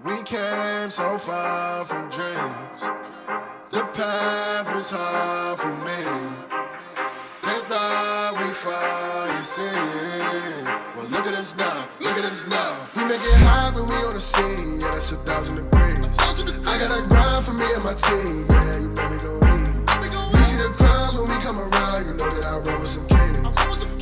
We came so far from dreams. The path was hard for me. They thought we fall, you see. Well, look at us now, look at us now. We make it hot when we on the scene. Yeah, that's 1,000 degrees. I got a grind for me and my team. Yeah, you know we gon' eat. You see the crowds when we come around. You know that I roll with some kings.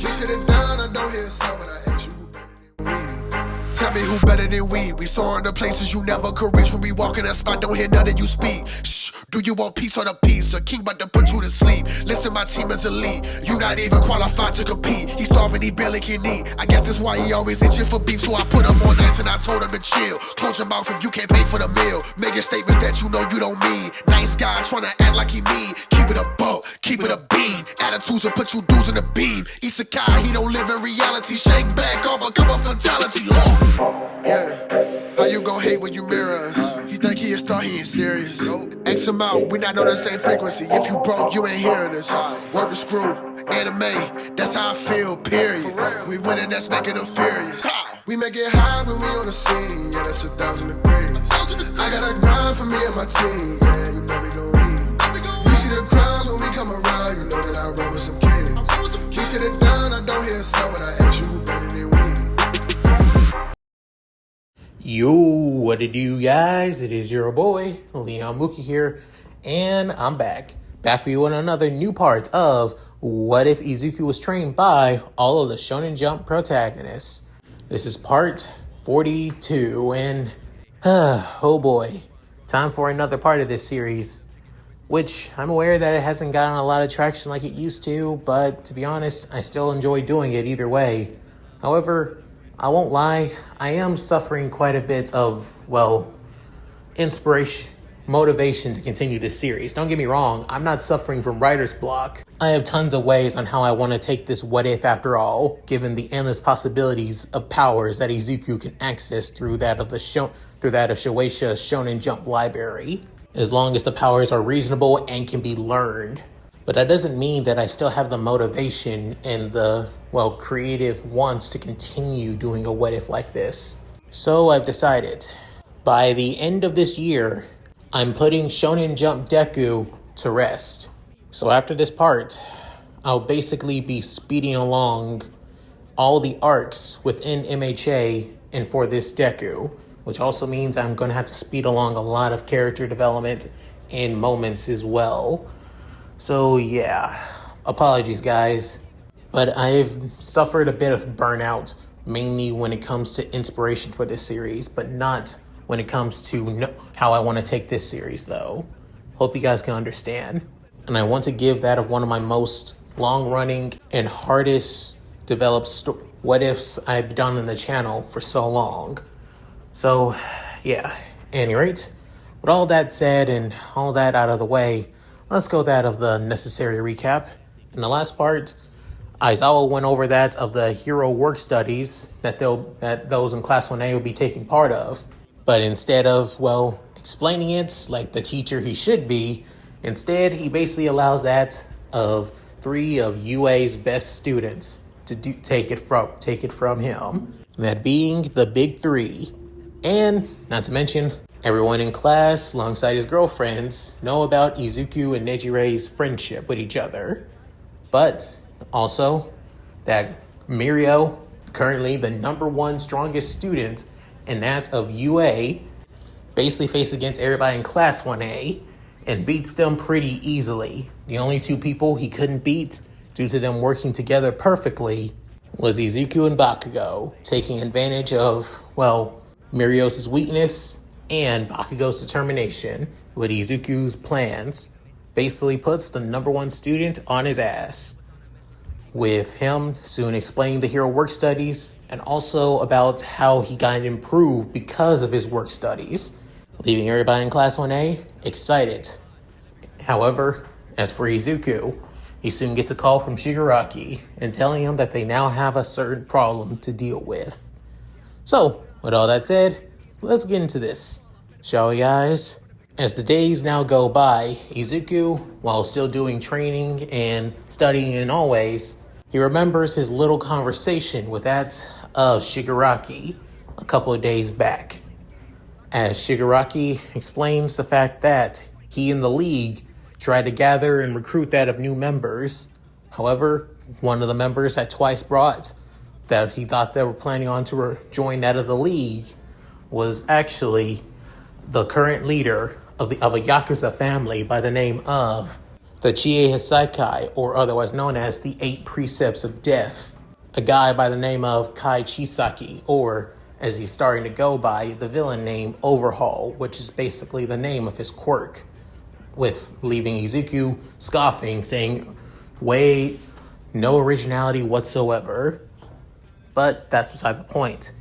We sit it down, I don't hear a sound, but I ask you who better than we. Tell me who better than we. We soaring to places you never could reach. When we walk in that spot, don't hear none of you speak. Shh, do you want peace or the peace? A king about to put you to sleep. Listen, my team is elite. You not even qualified to compete. He starving, he barely can eat. I guess that's why he always itching for beef. So I put him on ice and I told him to chill. Close your mouth if you can't pay for the meal. Making statements that you know you don't mean. Nice guy trying to act like he mean. Keep it a buck, keep it a bean. Attitudes will put you dudes in the beam. Izuku, he don't live in reality. Shake back off, become a fatality. Yeah, how you gon' hate when you mirror us? He think he a star, he ain't serious. X him out, we not on the same frequency. If you broke, you ain't hearing this. Work the screw, anime, that's how I feel, period. We winning, that's making them furious. We make it high when we on the scene, yeah, that's 1,000 degrees. I got a grind for me and my team, yeah, you know we gon' eat. You see the crowds when we come around, you know that I roll with some kings. We sit it down, I don't hear a sound, but I ask you who better than we. Yo, what it do, guys? It is your boy, Leon Mookie here, and I'm back with you on another new part of What If Izuku Was Trained by all of the Shonen Jump protagonists. This is part 42, and oh boy, time for another part of this series, which I'm aware that it hasn't gotten a lot of traction like it used to, but to be honest, I still enjoy doing it either way. However, I won't lie, I am suffering quite a bit of, inspiration, motivation to continue this series. Don't get me wrong, I'm not suffering from writer's block. I have tons of ways on how I want to take this what if after all, given the endless possibilities of powers that Izuku can access through that of Shueisha's Shonen Jump library, as long as the powers are reasonable and can be learned. But that doesn't mean that I still have the motivation and the, creative wants to continue doing a what if like this. So I've decided, by the end of this year, I'm putting Shonen Jump Deku to rest. So after this part, I'll basically be speeding along all the arcs within MHA and for this Deku, which also means I'm going to have to speed along a lot of character development and moments as well. So yeah, apologies guys, but I've suffered a bit of burnout, mainly when it comes to inspiration for this series, but not when it comes to how I want to take this series though. Hope you guys can understand. And I want to give that of one of my most long-running and hardest developed what ifs I've done in the channel for so long. So yeah, at any rate, with all that said and all that out of the way, let's go that of the necessary recap. In the last part, Aizawa went over that of the hero work studies that those in Class 1A will be taking part of. But instead of, explaining it like the teacher he should be, instead he basically allows that of 3 of UA's best students to take it from him. That being the big 3. And, not to mention, everyone in class, alongside his girlfriends, know about Izuku and Nejire's friendship with each other. But also that Mirio, currently the #1 strongest student, and that of UA, basically faced against everybody in Class 1A and beats them pretty easily. The only 2 people he couldn't beat, due to them working together perfectly, was Izuku and Bakugo, taking advantage of, Mirio's weakness and Bakugo's determination with Izuku's plans. Basically puts the #1 student on his ass, with him soon explaining the hero work studies and also about how he got improved because of his work studies, leaving everybody in Class 1A excited. However, as for Izuku, he soon gets a call from Shigaraki and telling him that they now have a certain problem to deal with. So, with all that said, let's get into this, shall we guys? As the days now go by, Izuku, while still doing training and studying in all ways, he remembers his little conversation with that of Shigaraki a couple of days back. as Shigaraki explains the fact that he and the League tried to gather and recruit that of new members. However, one of the members that twice brought that he thought they were planning on to join that of the League was actually the current leader of a Yakuza family by the name of the Chie Hisaikai, or otherwise known as the 8 Precepts of Death. A guy by the name of Kai Chisaki, or as he's starting to go by, the villain name Overhaul, which is basically the name of his quirk, with leaving Izuku scoffing, saying, "Wait, no originality whatsoever." But that's beside the point.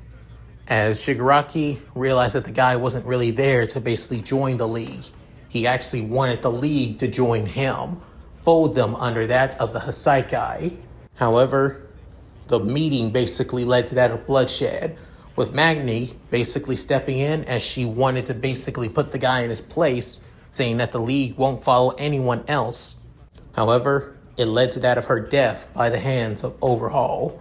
As Shigaraki realized that the guy wasn't really there to basically join the League. He actually wanted the League to join him, fold them under that of the Hisaikai. However, the meeting basically led to that of bloodshed, with Magni basically stepping in as she wanted to basically put the guy in his place, saying that the League won't follow anyone else. However, it led to that of her death by the hands of Overhaul.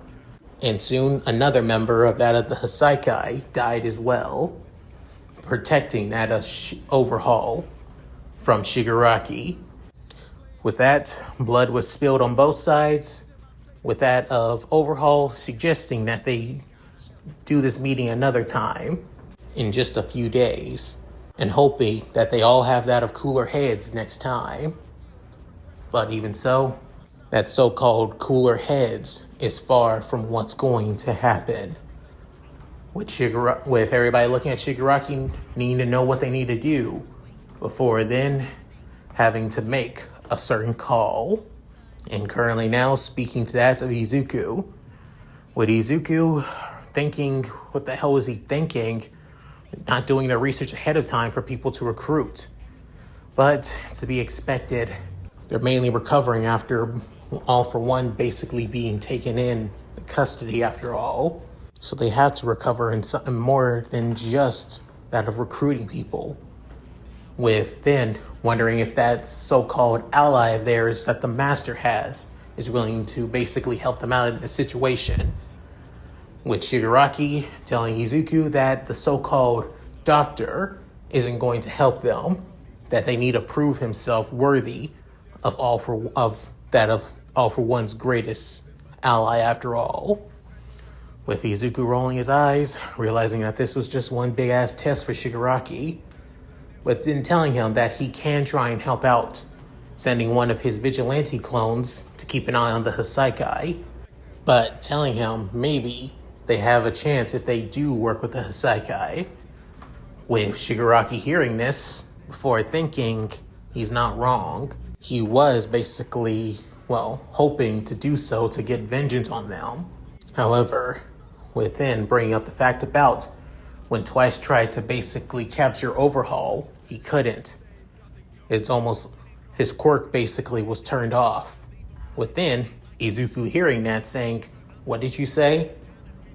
And soon another member of that of the Hisaikai died as well, protecting that of Overhaul from Shigaraki. With that, blood was spilled on both sides, with that of Overhaul suggesting that they do this meeting another time in just a few days, and hoping that they all have that of cooler heads next time. But even so, that so-called cooler heads is far from what's going to happen. With everybody looking at Shigaraki needing to know what they need to do before then having to make a certain call. And currently now speaking to that of Izuku. With Izuku thinking, what the hell was he thinking? Not doing the research ahead of time for people to recruit. But to be expected, they're mainly recovering after All For One basically being taken in custody after all. So they have to recover in something more than just that of recruiting people. With then wondering if that so-called ally of theirs that the master has is willing to basically help them out in the situation. With Shigaraki telling Izuku that the so-called doctor isn't going to help them, that they need to prove himself worthy of All For One's greatest ally after all. With Izuku rolling his eyes, realizing that this was just one big ass test for Shigaraki, but then telling him that he can try and help out, sending one of his vigilante clones to keep an eye on the Hisaikai, but telling him maybe they have a chance if they do work with the Hisaikai. With Shigaraki hearing this, before thinking he's not wrong, he was basically, hoping to do so to get vengeance on them. However, within bringing up the fact about when Twice tried to basically capture Overhaul, he couldn't. It's almost, his quirk basically was turned off. Within, Izuku hearing that saying, "What did you say?"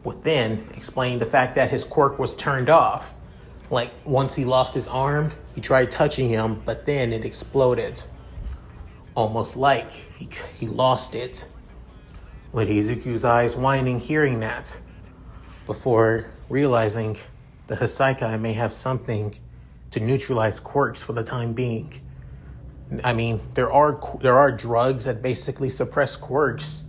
Within, explaining the fact that his quirk was turned off. Like, once he lost his arm, he tried touching him, but then it exploded. Almost like he lost it. With Izuku's eyes widening hearing that, before realizing the Hisaikai may have something to neutralize quirks for the time being. I mean, there are drugs that basically suppress quirks,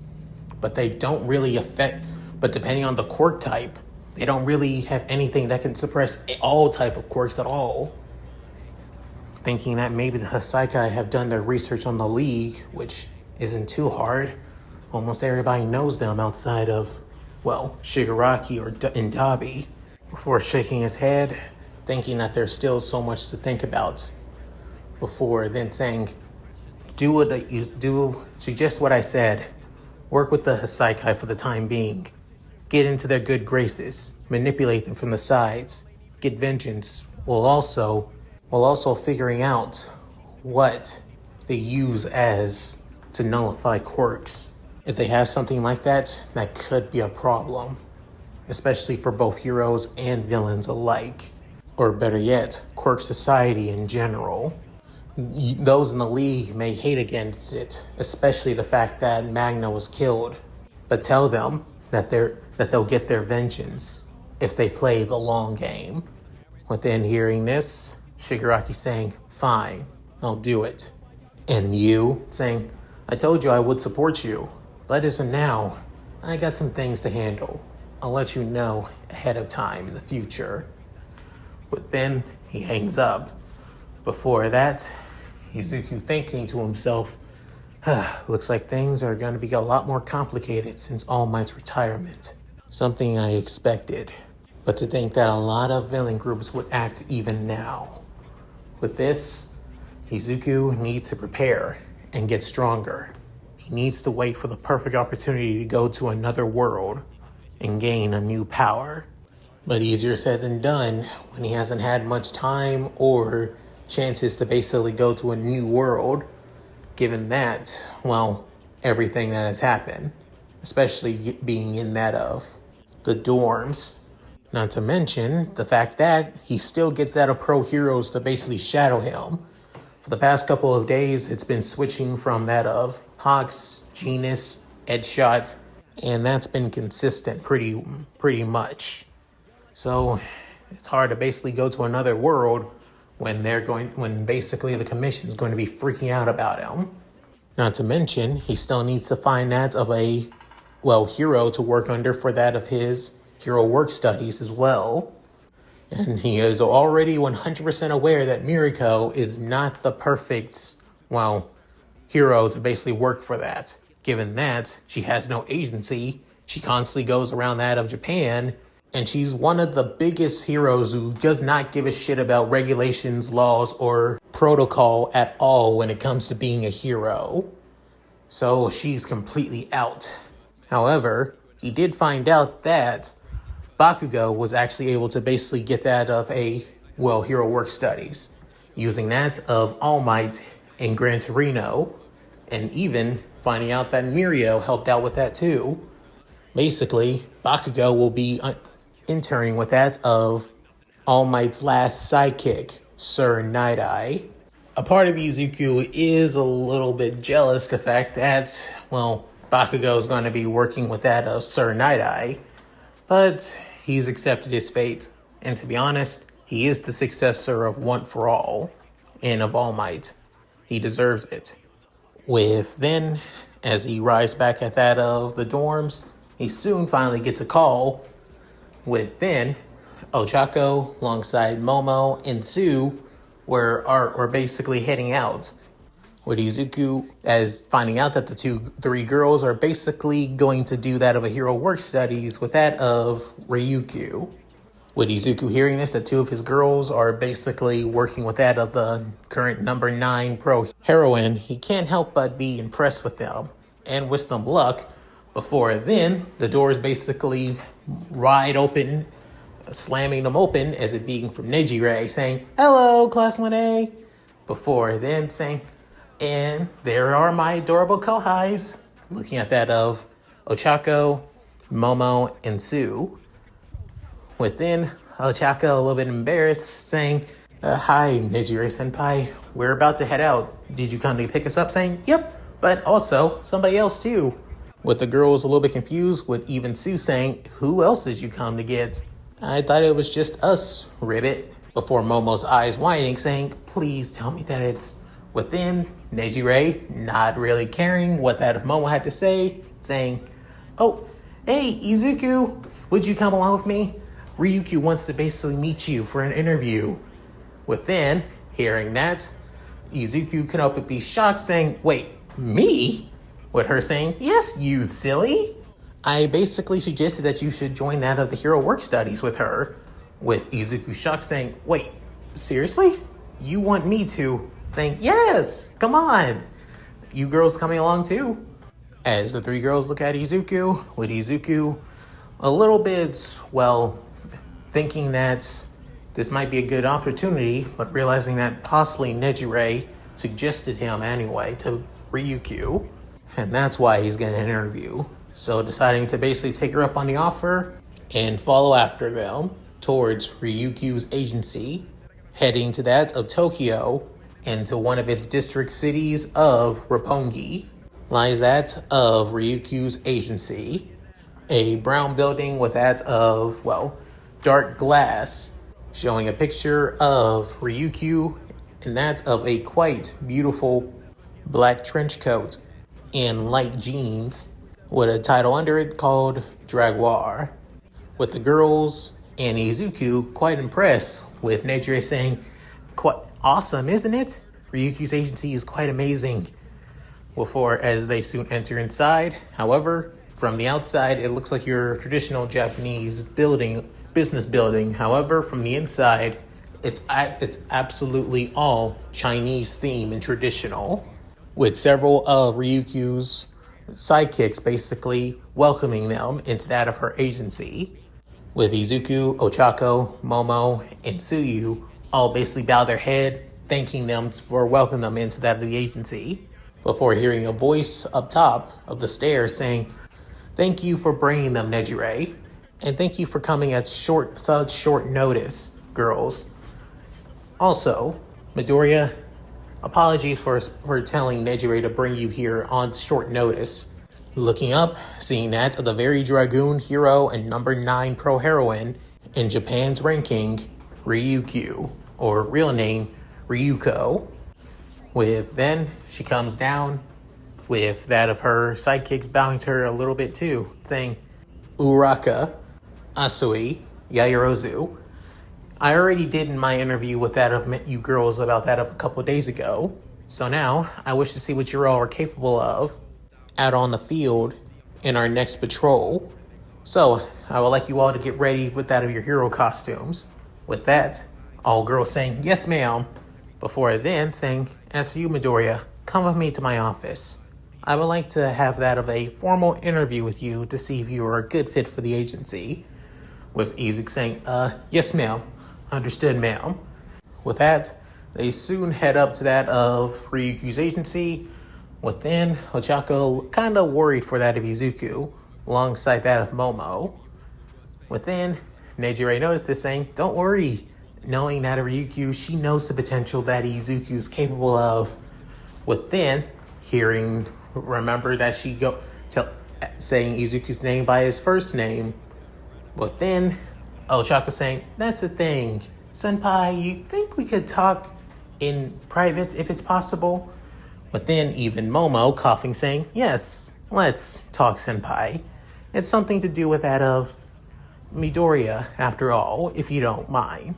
but they don't really affect, but depending on the quirk type, they don't really have anything that can suppress all type of quirks at all. Thinking that maybe the Hisaikai have done their research on the League, which isn't too hard. Almost everybody knows them outside of, Shigaraki or Dabi. Before shaking his head, thinking that there's still so much to think about. Before then saying, suggest what I said. Work with the Hisaikai for the time being. Get into their good graces. Manipulate them from the sides. Get vengeance while also figuring out what they use as to nullify quirks. If they have something like that, that could be a problem. Especially for both heroes and villains alike. Or better yet, quirk society in general. Those in the League may hate against it, especially the fact that Magna was killed. But tell them that they'll get their vengeance if they play the long game. Within hearing this, Shigaraki saying, fine, I'll do it. And you saying, I told you I would support you, but as of now, I got some things to handle. I'll let you know ahead of time in the future. But then he hangs up. Before that, Izuku thinking to himself, looks like things are going to be a lot more complicated since All Might's retirement. Something I expected. But to think that a lot of villain groups would act even now. With this, Izuku needs to prepare and get stronger. He needs to wait for the perfect opportunity to go to another world and gain a new power. But easier said than done when he hasn't had much time or chances to basically go to a new world, given that, well, everything that has happened, especially being in that of the dorms. Not to mention the fact that he still gets that of pro heroes to basically shadow him. For the past couple of days, it's been switching from that of Hawks, Genus, Edgeshot, and that's been consistent pretty much. So it's hard to basically go to another world when basically the commission is going to be freaking out about him. Not to mention, he still needs to find that of a, hero to work under for that of his hero work studies as well. And he is already 100% aware that Miriko is not the perfect, hero to basically work for that. Given that she has no agency, she constantly goes around that of Japan, and she's one of the biggest heroes who does not give a shit about regulations, laws, or protocol at all when it comes to being a hero. So she's completely out. However, he did find out that Bakugo was actually able to basically get that of a, hero work studies, using that of All Might and Gran Torino, and even finding out that Mirio helped out with that too. Basically, Bakugo will be interning with that of All Might's last sidekick, Sir Night-Eye. A part of Izuku is a little bit jealous the fact that, Bakugo is going to be working with that of Sir Night-Eye, but he's accepted his fate, and to be honest, he is the successor of One for All, and of All Might. He deserves it. With then, as he arrives back at that of the dorms, he soon finally gets a call. With then, Ochako, alongside Momo and Sue, were basically heading out. With Izuku as finding out that the three girls are basically going to do that of a hero work studies with that of Ryukyu. With Izuku hearing this, that two of his girls are basically working with that of the current number 9 pro heroine, he can't help but be impressed with them. And with some luck, before then, the doors basically wide open, slamming them open, as it being from Nejire, saying, hello, Class 1A. Before then, saying, and there are my adorable kohais, looking at that of Ochako, Momo, and Sue. Within, Ochako, a little bit embarrassed, saying, hi, Nejire-senpai, we're about to head out. Did you come to pick us up? Saying, yep, but also somebody else too. With the girls a little bit confused, with even Sue saying, who else did you come to get? I thought it was just us, Ribbit. Before Momo's eyes widening, saying, please tell me that it's within. Nejire, not really caring what that of Momo had to say, saying, oh, hey, Izuku, would you come along with me? Ryukyu wants to basically meet you for an interview. Within, hearing that, Izuku could help but be shocked, saying, wait, me? With her saying, yes, you silly. I basically suggested that you should join that of the hero work studies with her. With Izuku shocked, saying, wait, seriously? You want me to? Saying, yes, come on. You girls coming along too? As the three girls look at Izuku, with Izuku a little bit, thinking that this might be a good opportunity, but realizing that possibly Nejire suggested him anyway to Ryukyu, and that's why he's getting an interview. So deciding to basically take her up on the offer and follow after them towards Ryukyu's agency, heading to that of Tokyo and to one of its district cities of Roppongi lies that of Ryukyu's agency, a brown building with that of, dark glass, showing a picture of Ryukyu, and that's of a quite beautiful black trench coat and light jeans with a title under it called Dragoir, with the girls and Izuku quite impressed with Nejire saying, "Quite awesome, isn't it? Ryukyu's agency is quite amazing." Before, as they soon enter inside, however, from the outside it looks like your traditional Japanese business building. However, from the inside, it's absolutely all Chinese theme and traditional, with several of Ryukyu's sidekicks basically welcoming them into that of her agency, with Izuku, Ochako, Momo, and Tsuyu all basically bow their head, thanking them for welcoming them into that of the agency, before hearing a voice up top of the stairs saying, "Thank you for bringing them, Nejire, and thank you for coming at such short notice, girls. Also, Midoriya, apologies for telling Nejire to bring you here on short notice." Looking up, seeing that the very Dragoon hero and number 9 pro heroine in Japan's ranking, Ryukyu, or real name, Ryuko. With then, she comes down with that of her sidekicks bowing to her a little bit too, saying, "Uraka, Asui, Yairozu. I already did in my interview with that of you girls about that of a couple of days ago. So now, I wish to see what you all are capable of out on the field in our next patrol. So, I would like you all to get ready with that of your hero costumes." With that, all girls saying, "Yes, ma'am." Before then saying, "As for you, Midoriya, come with me to my office. I would like to have that of a formal interview with you to see if you are a good fit for the agency." With Izuku saying, "Yes, ma'am. Understood, ma'am." With that, they soon head up to that of Ryukyu's agency. Within, Ochako kind of worried for that of Izuku, alongside that of Momo. Within, Nejire noticed this saying, "Don't worry." Knowing that of Ryukyu, she knows the potential that Izuku is capable of. Within, remember that saying Izuku's name by his first name. Within, Ochako saying, "That's the thing. Senpai, you think we could talk in private if it's possible?" But then even Momo coughing saying, "Yes, let's talk, senpai. It's something to do with that of Midoriya, after all, if you don't mind."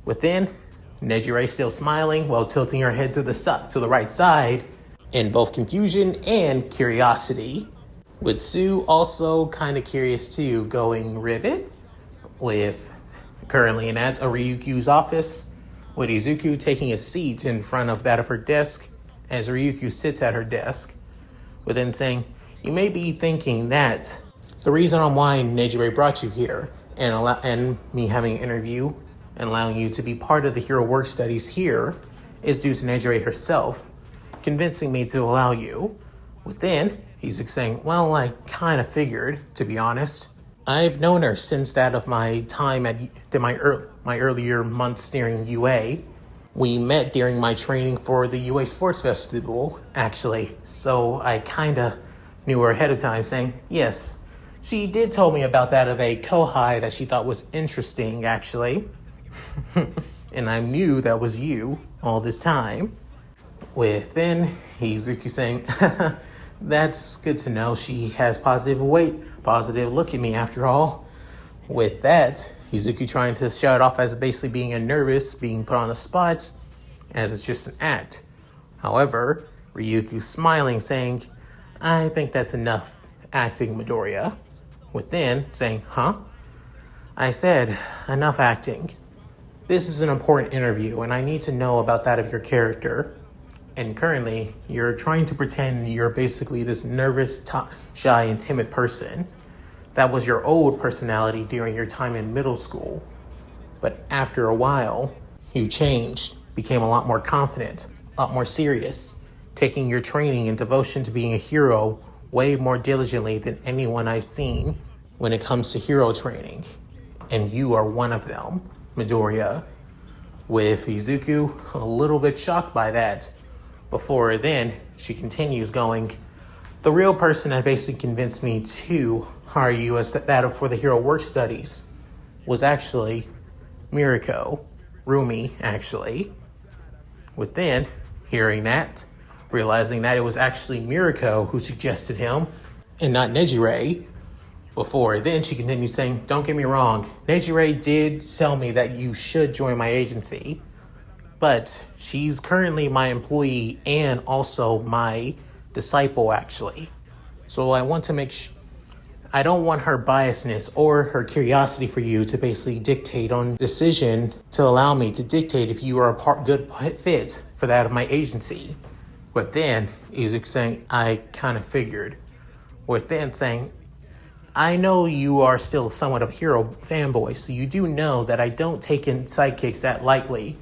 Within, Nejire still smiling while tilting her head to the right side in both confusion and curiosity. With Sue also kind of curious too, going ribbit. With currently in at Ryukyu's office, with Izuku taking a seat in front of that of her desk as Ryukyu sits at her desk, within saying, "You may be thinking that the reason on why Nejire brought you here and me having an interview and allowing you to be part of the hero work studies here is due to Nejire herself convincing me to allow you." Within, he's saying, "Well, I kind of figured, to be honest. I've known her since that of my time at my earlier months during UA. We met during my training for the UA Sports Festival, actually. So I kind of knew her ahead of time, saying, yes, she did tell me about that of a kohai that she thought was interesting, actually." And I knew that was you all this time. Within, Izuku saying, "That's good to know. She has positive look at me after all." With that, Izuku trying to shout off as basically being being put on the spot, as it's just an act. However, Ryuku smiling, saying, "I think that's enough acting, Midoriya." Within, saying, "Huh?" I said, "Enough acting. This is an important interview, and I need to know about that of your character. And currently, you're trying to pretend you're basically this nervous, shy, and timid person. That was your old personality during your time in middle school. But after a while, you changed, became a lot more confident, a lot more serious, taking your training and devotion to being a hero way more diligently than anyone I've seen when it comes to hero training. And you are one of them, Midoriya." With Izuku a little bit shocked by that. Before then, she continues going, "The real person that basically convinced me to hire you as that for the hero work studies was actually Miriko. Rumi, actually. Within hearing that, realizing that it was actually Miriko who suggested him and not Nejire. Before then, she continued saying, don't get me wrong, Nejire did tell me that you should join my agency, but she's currently my employee and also my disciple, actually. So I want to I don't want her biasness or her curiosity for you to basically dictate on decision to allow me to dictate if you are a good fit for that of my agency. But then, Izuku saying, I kind of figured. With then saying, I know you are still somewhat of a hero fanboy, so you do know that I don't take in sidekicks that lightly.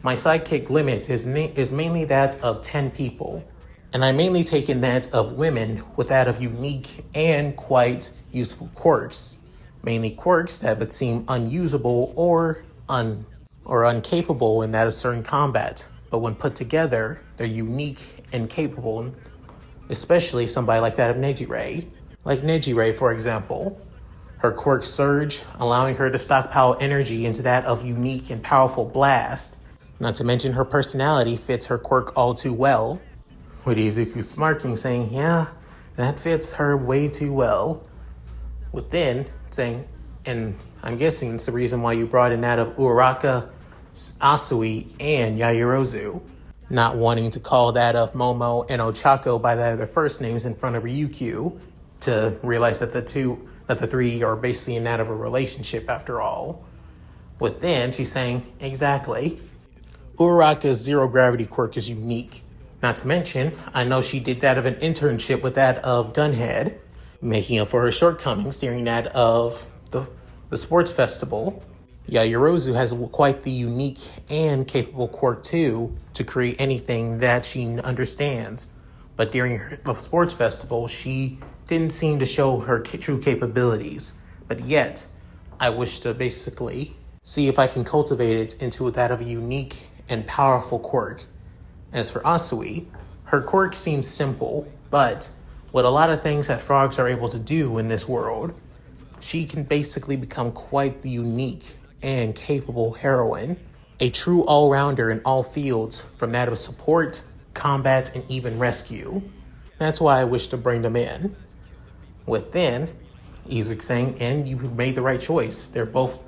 My sidekick limit is mainly that of 10 people, and I mainly take in that of women with that of unique and quite useful quirks. Mainly quirks that would seem unusable or uncapable in that of certain combat, but when put together, they're unique and capable, especially somebody like that of Nejire. Like Nejire, for example, her quirk Surge, allowing her to stockpile energy into that of unique and powerful Blast. Not to mention her personality fits her quirk all too well. With Izuku smirking, saying, yeah, that fits her way too well. Within saying, and I'm guessing it's the reason why you brought in that of Uraraka, Asui, and Yaoyorozu. Not wanting to call that of Momo and Ochako by their first names in front of Ryukyu, to realize that the three are basically in that of a relationship after all. Within, she's saying, exactly. Uraraka's zero gravity quirk is unique. Not to mention, I know she did that of an internship with that of Gunhead, making up for her shortcomings during that of the sports festival. Yaoyorozu has quite the unique and capable quirk too, to create anything that she understands. But during the sports festival, she didn't seem to show her true capabilities. But yet, I wish to basically see if I can cultivate it into that of a unique and powerful quirk. As for Asui, her quirk seems simple, but with a lot of things that frogs are able to do in this world, she can basically become quite the unique and capable heroine. A true all-rounder in all fields, from that of support, combat, and even rescue. That's why I wish to bring them in. Within, Izuku saying, and you made the right choice.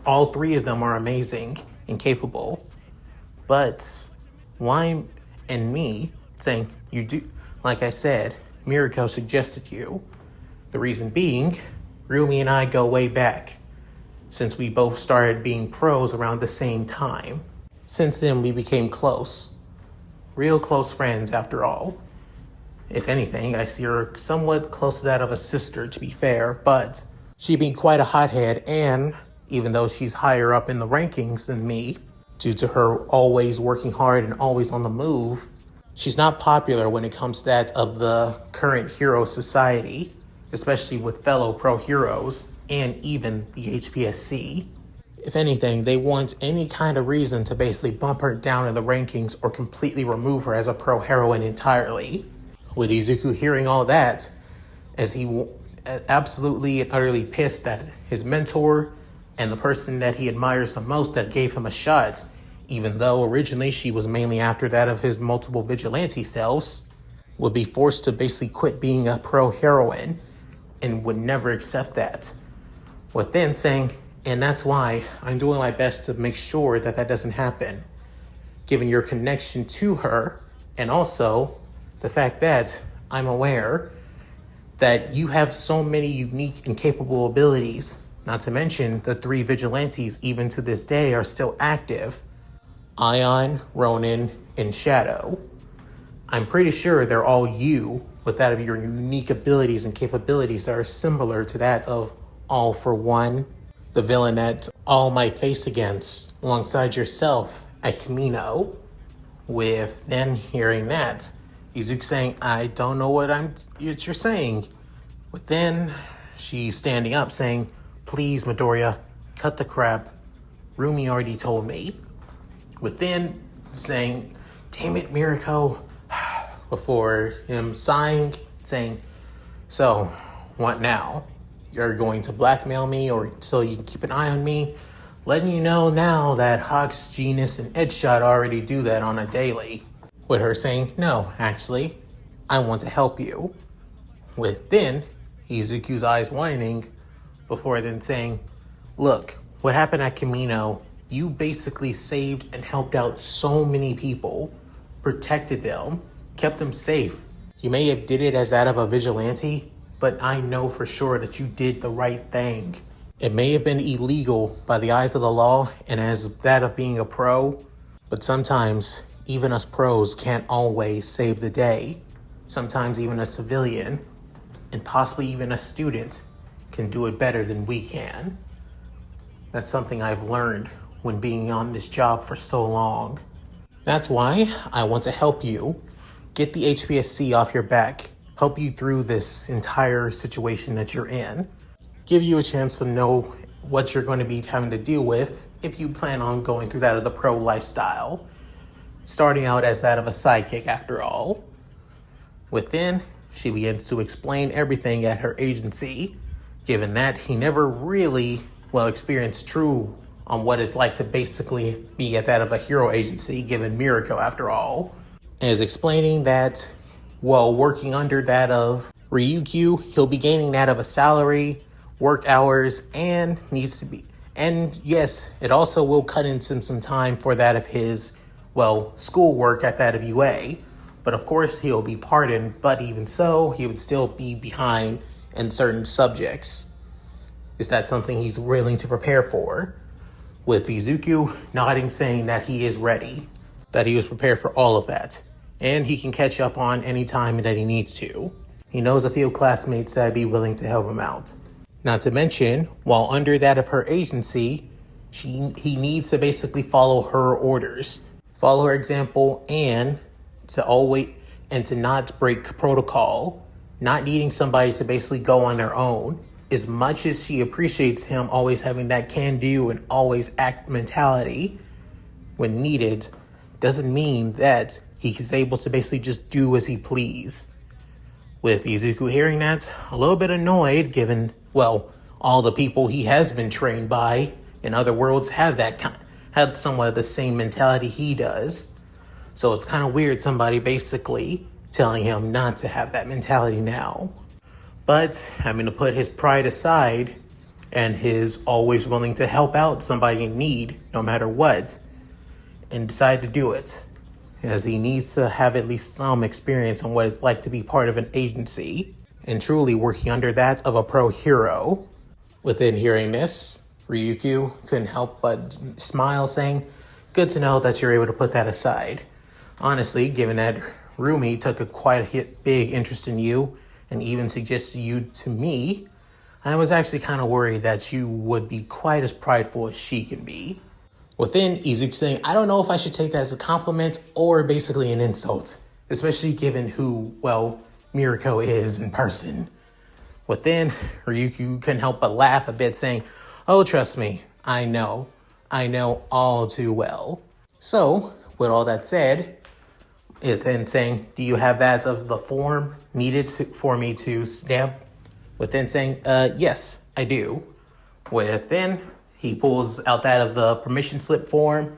All three of them are amazing and capable. But why, and me saying, you do, like I said, Miriko suggested you. The reason being, Rumi and I go way back, since we both started being pros around the same time. Since then, we became close. Real close friends, after all. If anything, I see her somewhat close to that of a sister, to be fair, but she being quite a hothead, and even though she's higher up in the rankings than me, due to her always working hard and always on the move, she's not popular when it comes to that of the current hero society, especially with fellow pro heroes and even the HPSC. If anything, they want any kind of reason to basically bump her down in the rankings or completely remove her as a pro heroine entirely. With Izuku hearing all that, as he absolutely and utterly pissed that his mentor and the person that he admires the most that gave him a shot, even though originally she was mainly after that of his multiple vigilante selves, would be forced to basically quit being a pro heroine and would never accept that. With then saying, and that's why I'm doing my best to make sure that that doesn't happen, given your connection to her, and also the fact that I'm aware that you have so many unique and capable abilities, not to mention the three vigilantes even to this day are still active, Ion, Ronin, and Shadow. I'm pretty sure they're all you with that of your unique abilities and capabilities that are similar to that of All for One, the villain that all might face against alongside yourself at Camino. With then hearing that, Izuku saying, I don't know what you're saying. But then she's standing up saying, please, Midoriya, cut the crap. Rumi already told me. With then saying, damn it, Miriko. Before him sighing, saying, so, what now? You're going to blackmail me or so you can keep an eye on me? letting you know now that Hawks, Genus, and Edgeshot already do that on a daily. With her saying, no, actually, I want to help you. With then, Izuku's eyes widening, before then saying, look, what happened at Kamino, you basically saved and helped out so many people, protected them, kept them safe. You may have did it as that of a vigilante, but I know for sure that you did the right thing. It may have been illegal by the eyes of the law and as that of being a pro, but sometimes even us pros can't always save the day. Sometimes even a civilian, and possibly even a student, can do it better than we can. That's something I've learned when being on this job for so long. That's why I want to help you get the HPSC off your back, help you through this entire situation that you're in, give you a chance to know what you're going to be having to deal with if you plan on going through that of the pro lifestyle, starting out as that of a sidekick after all. Within, she begins to explain everything at her agency, given that he never really, experienced true on what it's like to basically be at that of a hero agency, given Mirako after all. And is explaining that, working under that of Ryukyu, he'll be gaining that of a salary, work hours, and needs to be, and yes, it also will cut into some time for that of his, schoolwork at that of UA. But of course, he'll be pardoned, but even so, he would still be behind in certain subjects. Is that something he's willing to prepare for? With Izuku nodding, saying that he is ready, that he was prepared for all of that, and he can catch up on any time that he needs to. He knows a few classmates that'd be willing to help him out. Not to mention, while under that of her agency, he needs to basically follow her orders, follow her example, and to not break protocol, not needing somebody to basically go on their own. As much as she appreciates him always having that can-do and always act mentality when needed, doesn't mean that he is able to basically just do as he please. With Izuku hearing that, a little bit annoyed, given, all the people he has been trained by in other worlds have somewhat of the same mentality he does. So it's kind of weird somebody basically telling him not to have that mentality now. But having to put his pride aside and his always willing to help out somebody in need, no matter what, and decide to do it, as he needs to have at least some experience on what it's like to be part of an agency and truly working under that of a pro hero. Within hearing this, Ryukyu couldn't help but smile, saying, good to know that you're able to put that aside. Honestly, given that Rumi took quite a big interest in you and even suggested you to me, I was actually kind of worried that you would be quite as prideful as she can be. Within, Izuku saying, I don't know if I should take that as a compliment or basically an insult, especially given who, Mirako is in person. Within, Ryukyu couldn't help but laugh a bit, saying, oh, trust me, I know all too well. So, with all that said, it then saying, do you have that of the form needed for me to stamp? Within saying, yes, I do. Within, he pulls out that of the permission slip form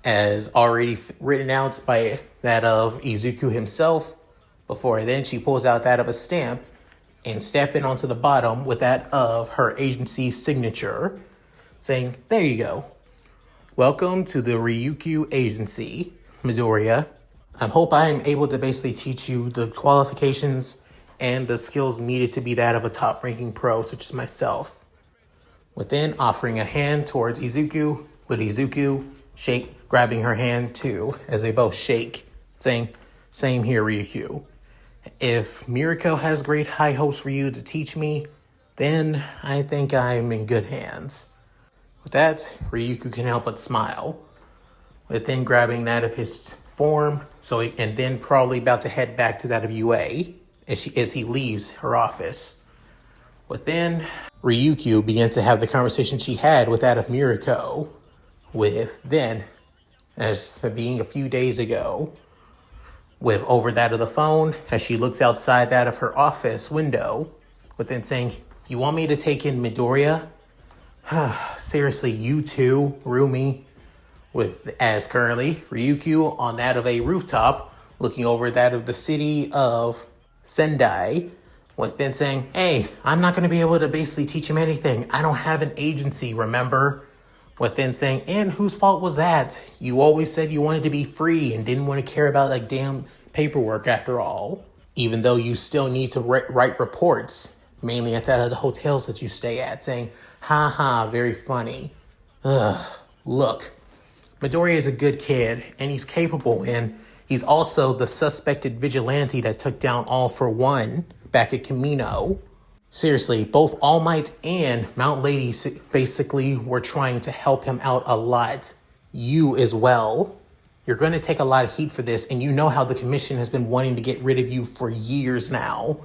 as already written out by that of Izuku himself. Before then, she pulls out that of a stamp and stamp it onto the bottom with that of her agency's signature, saying, there you go. Welcome to the Ryukyu agency, Midoriya. I hope I am able to basically teach you the qualifications and the skills needed to be that of a top-ranking pro such as myself. Within, offering a hand towards Izuku, with Izuku grabbing her hand too, as they both shake, saying, same here, Ryukyu. If Mirako has great high hopes for you to teach me, then I think I'm in good hands. With that, Ryukyu can help but smile. Within grabbing that of his form, and then probably about to head back to that of UA as he leaves her office. Within, Ryukyu begins to have the conversation she had with that of Mirako, with then, as being a few days ago, with over that of the phone, as she looks outside that of her office window, within saying, you want me to take in Midoriya? Seriously, you too, Rumi, with as currently Ryukyu on that of a rooftop, looking over that of the city of Sendai, with then saying, hey, I'm not going to be able to basically teach him anything. I don't have an agency, remember? With then saying, and whose fault was that? You always said you wanted to be free and didn't want to care about like damn paperwork after all. Even though you still need to write reports, mainly at that of the hotels that you stay at, saying, ha ha, very funny. Ugh, look, Midoriya is a good kid, and he's capable, and he's also the suspected vigilante that took down All for One back at Camino. Seriously, both All Might and Mount Lady basically were trying to help him out a lot. You as well. You're going to take a lot of heat for this, and you know how the commission has been wanting to get rid of you for years now.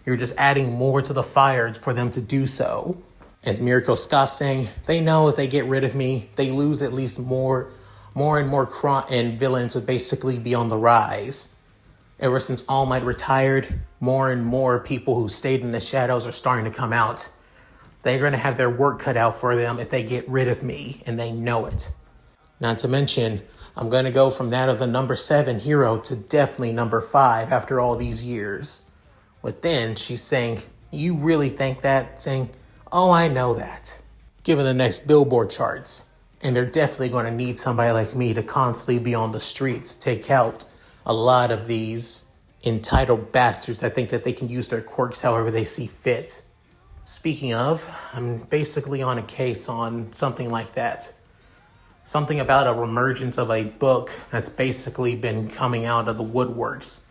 You're just adding more to the fire for them to do so. As Mirko scoffs, saying, they know if they get rid of me, they lose at least more and more and villains would basically be on the rise. Ever since All Might retired, more and more people who stayed in the shadows are starting to come out. They're going to have their work cut out for them if they get rid of me, and they know it. Not to mention, I'm going to go from that of the number 7 hero to definitely number 5 after all these years. But then she's saying, you really think that? Saying, oh, I know that. Given the next Billboard charts. And they're definitely going to need somebody like me to constantly be on the streets to take out a lot of these entitled bastards that think that they can use their quirks however they see fit. Speaking of, I'm basically on a case on something like that. Something about a reemergence of a book that's basically been coming out of the woodworks.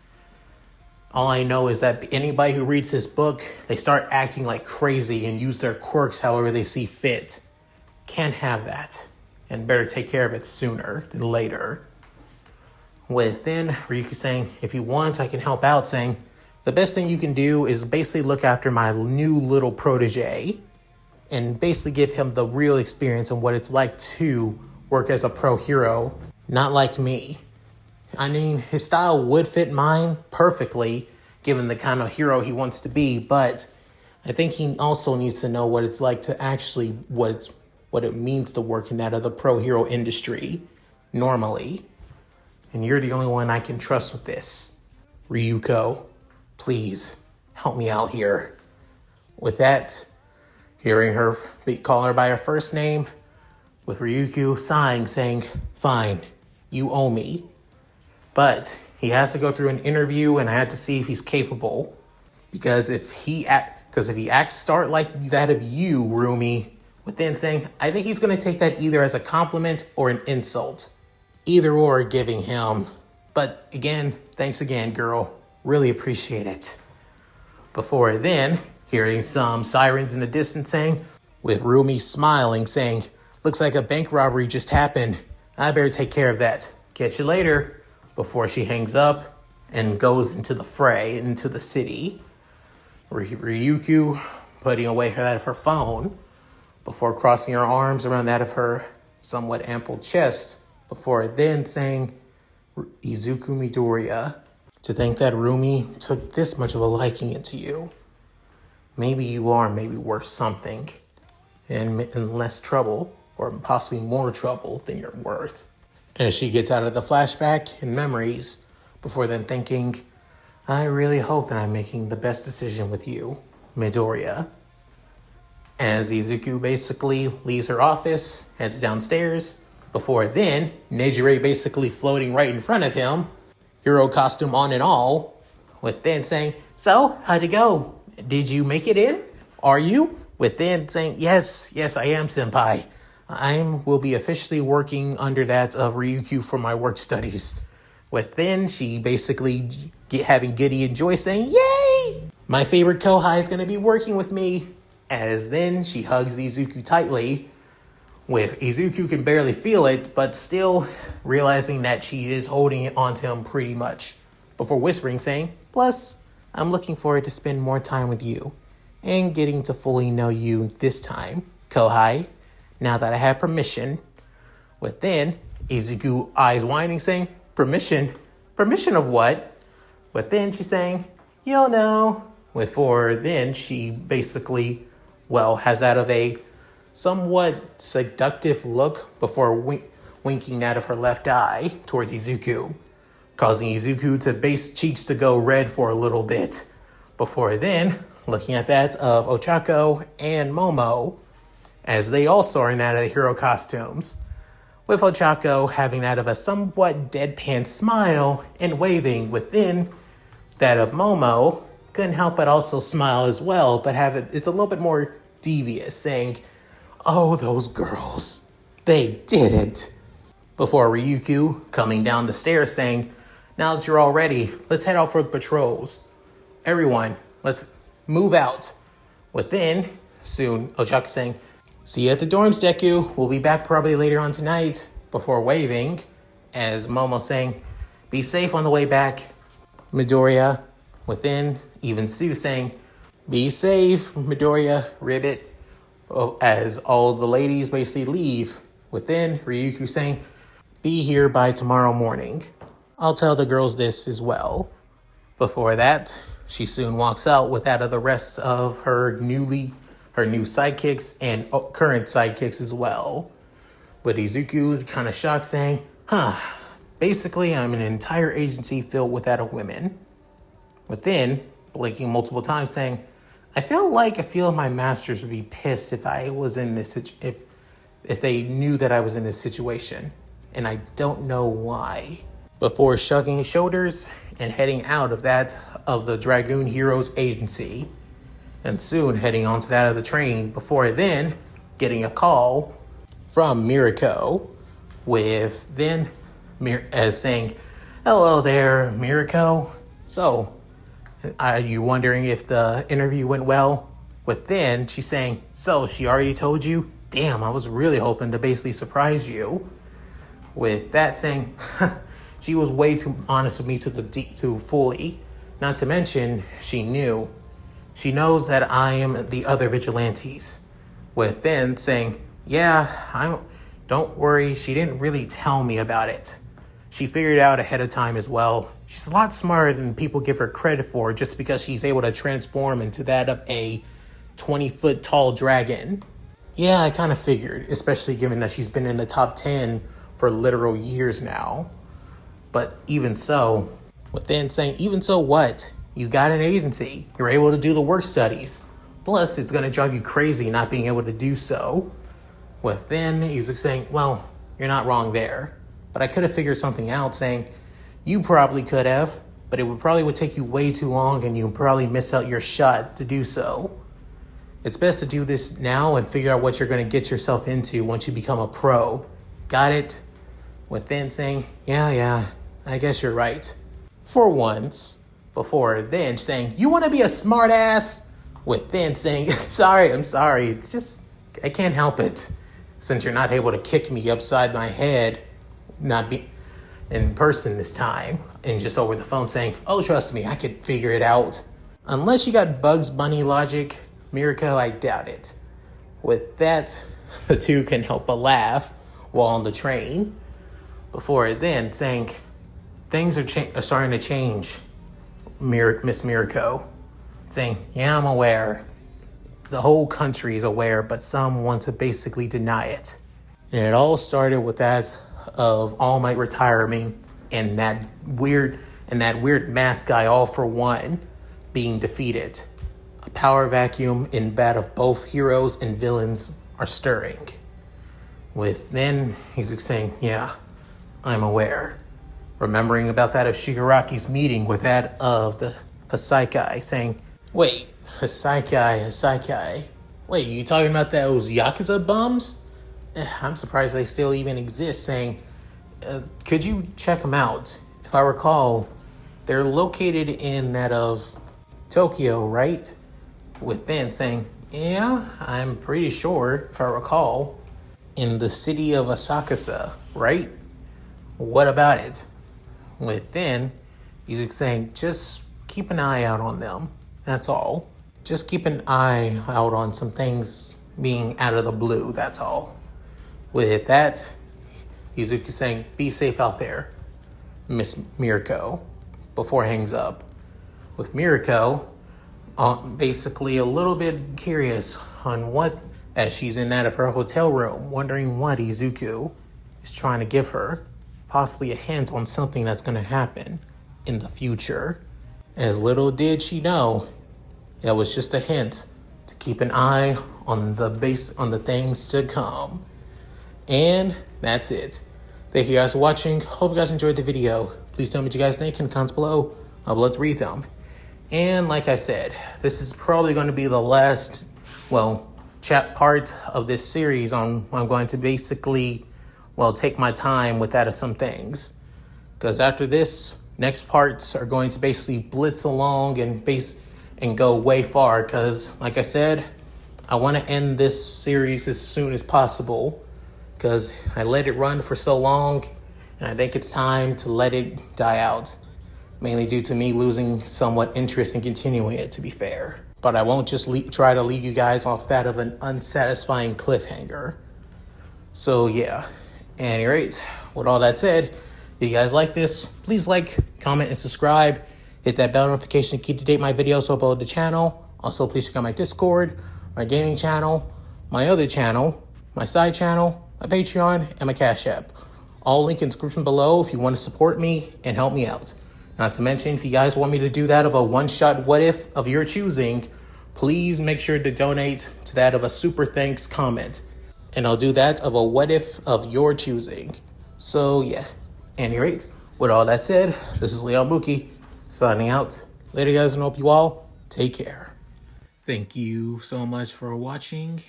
All I know is that anybody who reads this book, they start acting like crazy and use their quirks however they see fit. Can't have that. And better take care of it sooner than later. With then Ryuki saying, if you want, I can help out, saying, the best thing you can do is basically look after my new little protege and basically give him the real experience and what it's like to work as a pro hero, not like me. I mean, his style would fit mine perfectly, given the kind of hero he wants to be, but I think he also needs to know what it's like to actually, what it means to work in that other pro hero industry, normally. And you're the only one I can trust with this. Ryuko, please, help me out here. With that, hearing her call her by her first name, with Ryukyu sighing, saying, fine, you owe me. But he has to go through an interview, and I had to see if he's capable. Because if he acts start like that of you, Rumi, with then saying, I think he's going to take that either as a compliment or an insult. Either or giving him. But again, thanks again, girl. Really appreciate it. Before then, hearing some sirens in the distance saying, with Rumi smiling, saying, looks like a bank robbery just happened. I better take care of that. Catch you later. Before she hangs up and goes into the fray, into the city. Ryukyu putting away that of her phone before crossing her arms around that of her somewhat ample chest. Before then saying, Izuku Midoriya, to think that Rumi took this much of a liking into you. Maybe you are maybe worth something and less trouble, or possibly more trouble than you're worth. As she gets out of the flashback and memories, before then thinking, I really hope that I'm making the best decision with you, Midoriya. As Izuku basically leaves her office, heads downstairs, before then, Nejire basically floating right in front of him, hero costume on and all, with then saying, so, how'd it go? Did you make it in? Are you? With then saying, yes, I am, senpai. I will be officially working under that of Ryukyu for my work studies. With then, she basically having giddy and joy saying, yay! My favorite Kohai is going to be working with me. As then, she hugs Izuku tightly. With Izuku can barely feel it, but still realizing that she is holding it onto him pretty much. Before whispering saying, plus, I'm looking forward to spend more time with you. And getting to fully know you this time, Kohai. Now that I have permission. With then, Izuku eyes whining saying, permission? Permission of what? With then she's saying, you'll know. Before then she basically, has that of a somewhat seductive look before winking out of her left eye towards Izuku, causing Izuku to base cheeks to go red for a little bit. Before then, looking at that of Ochako and Momo, as they also are in that of hero costumes, with Ochako having that of a somewhat deadpan smile and waving within that of Momo, couldn't help but also smile as well, but it's a little bit more devious, saying, "Oh, those girls, they did it." Before Ryukyu coming down the stairs saying, "Now that you're all ready, let's head out for the patrols. Everyone, let's move out." Within, soon, Ochako saying, "See you at the dorms, Deku. We'll be back probably later on tonight." Before waving, as Momo saying, "Be safe on the way back." Midoriya, within, even Sue saying, "Be safe, Midoriya, Ribbit." As all the ladies basically leave. Within, Ryukyu saying, "Be here by tomorrow morning. I'll tell the girls this as well." Before that, she soon walks out with that of the rest of her new sidekicks and current sidekicks as well. But Izuku kind of shocked saying, basically I'm an entire agency filled with that of women. Within, blinking multiple times saying, I feel my masters would be pissed if I was in this, if they knew that I was in this situation. And I don't know why." Before shrugging his shoulders and heading out of the Dragoon Heroes Agency. And soon heading onto that of the train, before then getting a call from Mirako, with then as saying, "Hello there, Mirako. So, are you wondering if the interview went well?" With then she's saying, "So, she already told you? Damn, I was really hoping to basically surprise you." With that saying, she was way too honest with me to fully. Not to mention, she knows that I am the other vigilantes. With then saying, don't worry, she didn't really tell me about it. She figured it out ahead of time as well. She's a lot smarter than people give her credit for just because she's able to transform into that of a 20-foot tall dragon. Yeah, I kind of figured, especially given that she's been in the top 10 for literal years now. But even so, with then saying, even so what? You got an agency. You're able to do the work studies. Plus, it's going to drive you crazy not being able to do so. With then, he's saying, well, you're not wrong there. But I could have figured something out, saying, you probably could have, but it would take you way too long and you'd probably miss out your shot to do so. It's best to do this now and figure out what you're going to get yourself into once you become a pro. Got it? With then saying, yeah, I guess you're right. For once. Before then saying, you want to be a smart ass? With then saying, I'm sorry. It's just, I can't help it. Since you're not able to kick me upside my head, not be in person this time, and just over the phone saying, oh, trust me, I could figure it out. Unless you got Bugs Bunny logic, Mirako, I doubt it. With that, the two can help but laugh while on the train. Before then saying, things are starting to change, Miss Mirako. Saying, yeah, I'm aware. The whole country is aware, but some want to basically deny it. And it all started with that of All Might retiring and that weird mask guy All For One being defeated. A power vacuum in that of both heroes and villains are stirring. With then he's saying, yeah, I'm aware. Remembering about that of Shigaraki's meeting with that of the Hasaikai, saying, wait, Hasaikai. Wait, you talking about those Yakuza bums? I'm surprised they still even exist, saying, could you check them out? If I recall, they're located in that of Tokyo, right? With then saying, yeah, I'm pretty sure, if I recall, in the city of Asakusa, right? What about it? With then, he's saying, just keep an eye out on them. That's all. Just keep an eye out on some things being out of the blue, that's all. With that, Izuku saying, be safe out there, Miss Mirako, before he hangs up. With Mirako, basically a little bit curious on what as she's in out of her hotel room, wondering what Izuku is trying to give her, possibly a hint on something that's going to happen in the future. As little did she know, it was just a hint to keep an eye on the things to come. And that's it. Thank you guys for watching. Hope you guys enjoyed the video. Please tell me what you guys think in the comments below. I'd love to read them. And like I said, this is probably going to be the last, chat part of this series I'm going to basically, take my time with that of some things. Because after this, next parts are going to basically blitz along and go way far. Because like I said, I want to end this series as soon as possible. Because I let it run for so long, and I think it's time to let it die out. Mainly due to me losing somewhat interest in continuing it, to be fair. But I won't just try to leave you guys off that of an unsatisfying cliffhanger. So yeah, at any rate, with all that said, if you guys like this, please like, comment, and subscribe. Hit that bell notification to keep to date my videos upload to the channel. Also, please check out my Discord, my gaming channel, my other channel, my side channel, my Patreon, and my Cash App. All link in the description below if you want to support me and help me out. Not to mention, if you guys want me to do that of a one-shot what if of your choosing, please make sure to donate to that of a super thanks comment. And I'll do that of a what if of your choosing. So yeah, at any rate, with all that said, this is Leon Mookie signing out. Later guys, and hope you all take care. Thank you so much for watching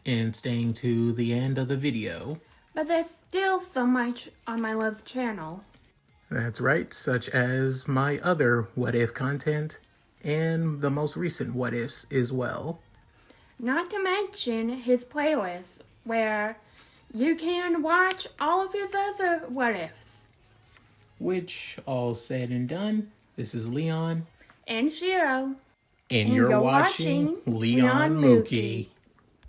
and staying to the end of the video. But there's still so much on my love channel. That's right, such as my other what if content and the most recent what ifs as well. Not to mention his playlist, where you can watch all of his other what ifs. Which, all said and done, this is Leon. And Shiro. And you're watching Leon Mookie.